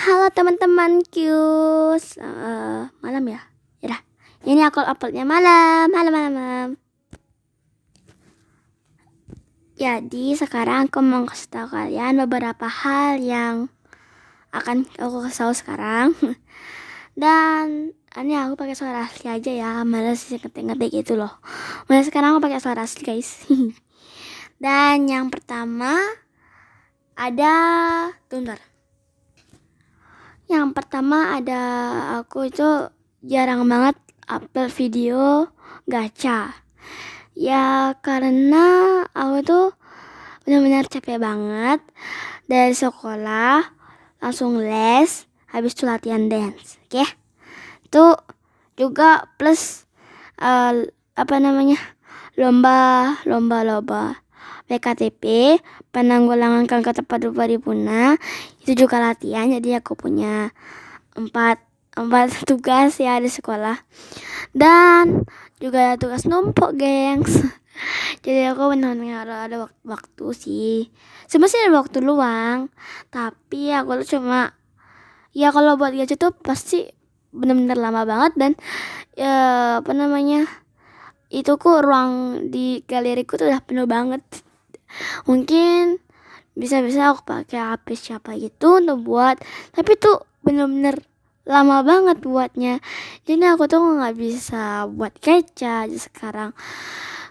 Halo teman-temanku, malam ya. Yaudah, ini aku uploadnya malam. Jadi sekarang aku mau kasih tahu kalian beberapa hal yang akan aku kasih tahu sekarang. Dan ini aku pakai suara asli aja ya, males ngetik-ngetik gitu loh. Mulai sekarang aku pakai suara asli guys. Dan yang pertama ada Tundar. Yang pertama ada aku itu jarang banget upload video gacha. Ya karena aku tuh benar-benar capek banget dari sekolah langsung les, habis itu latihan dance, oke? Itu juga plus lomba PKTP penanggulangan kanker payudara itu juga latihan. Jadi aku punya empat tugas ya di sekolah, dan juga tugas numpuk gengs. Jadi aku benar-benar ada waktu sih, sebenarnya ada waktu luang, tapi aku tuh cuma ya kalau buat gacha tuh pasti benar-benar lama banget. Dan itu ruang di galeriku tuh udah penuh banget. Mungkin bisa aku pakai HP siapa gitu untuk buat, tapi tuh bener-bener lama banget buatnya. Jadi aku tuh nggak bisa buat gacha aja sekarang.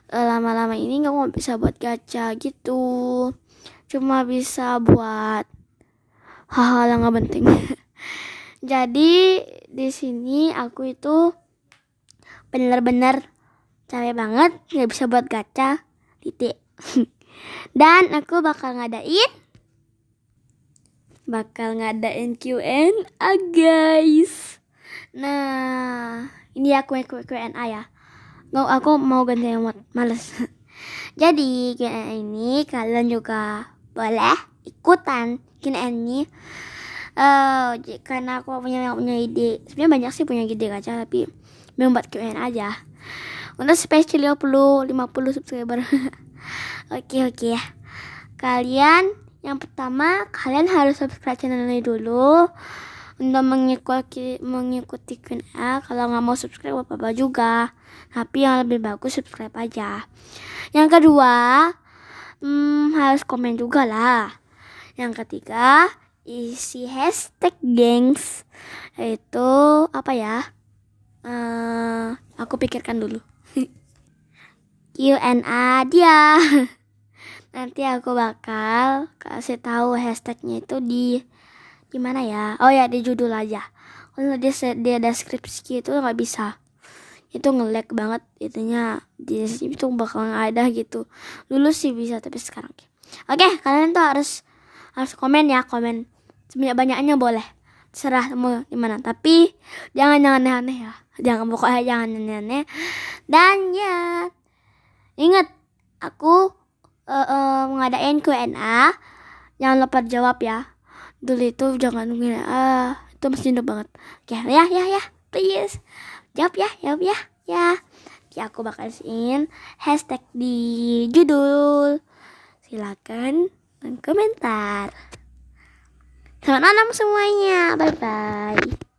Lama-lama ini nggak bisa buat gacha gitu, cuma bisa buat hal-hal yang nggak penting. Jadi di sini aku itu bener-bener capek banget, nggak bisa buat gacha titik. Dan aku bakal ngadain Q&A guys. Nah ini ya Q&A ya. Aku mau ganti emot, males. Jadi Q&A ini kalian juga boleh ikutan Q&A ini. Karena aku punya ide. Sebenarnya banyak sih punya ide gacha, tapi membuat Q&A aja untuk spesial 50 subscriber. Oke ya. Kalian yang pertama, kalian harus subscribe channel ini dulu untuk mengikuti Q&A. Kalau nggak mau subscribe apa-apa juga, tapi yang lebih bagus subscribe aja. Yang kedua, harus komen juga lah. Yang ketiga, isi hashtag gengs. Itu apa ya? Aku pikirkan dulu. Q&A dia. Nanti aku bakal kasih tahu hashtagnya itu di mana ya? Oh ya, di judul aja. Kalau dia deskripsi itu nggak bisa. Itu nge-lag banget itunya, di sini tuh bakal nggak ada gitu. Dulu sih bisa, tapi sekarang oke, kalian tuh harus komen ya, komen sebanyak-banyaknya boleh, terserah mau gimana, tapi jangan aneh-aneh ya, pokoknya jangan aneh-aneh. Dan ya ingat, aku ngadain Q&A, jangan lupa jawab ya. Dulu itu jangan nungguin itu masih indah banget. Oke ya please jawab ya. Ya aku bakal isiin hashtag di judul. Silakan komentar. Selamat malam semuanya, bye bye.